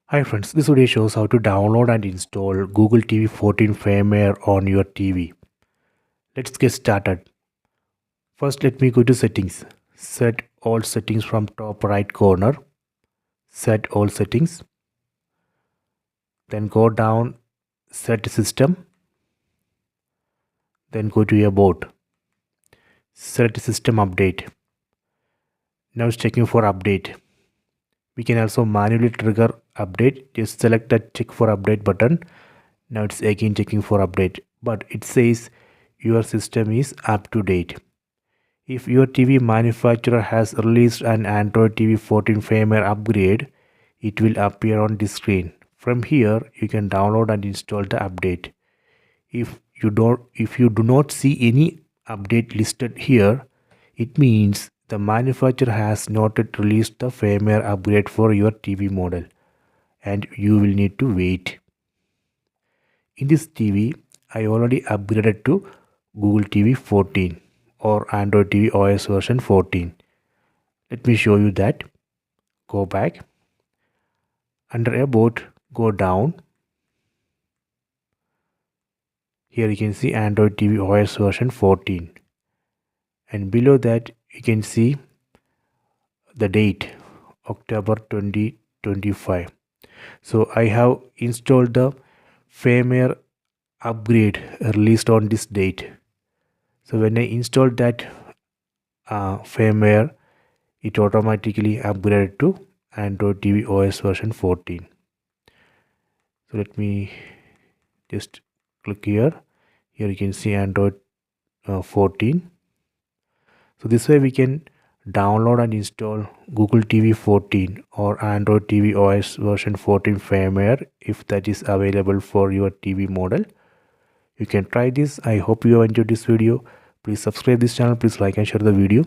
Hi friends, this video shows how to download and install Google TV 14 firmware on your TV. Let's get started. First let me go to settings. Set all settings from top right corner. Set all settings. Then go down, set system. Then go to your board. Set system update. Now it's checking for update. We can also manually trigger update. Just select the check for update button. Now it's again checking for update, but it says your system is up to date. If your TV manufacturer has released an Android TV 14 firmware upgrade, it will appear on the screen. From here, you can download and install the update. If you do not see any update listed here, it means the manufacturer has not yet released the firmware upgrade for your TV model, and you will need to wait. In this TV, I already upgraded to Google TV 14 or Android TV OS version 14. Let me show you that. Go back. Under About, go down. Here you can see Android TV OS version 14. And below that, you can see the date, October 2025. So I have installed the firmware upgrade released on this date. So when I installed that firmware, it automatically upgraded to Android TV OS version 14. So let me just click here. Here you can see Android 14. So this way we can download and install Google TV 14 or Android TV OS version 14 firmware if that is available for your TV model. You can try this. I hope you have enjoyed this video. Please subscribe this channel. Please like and share the video.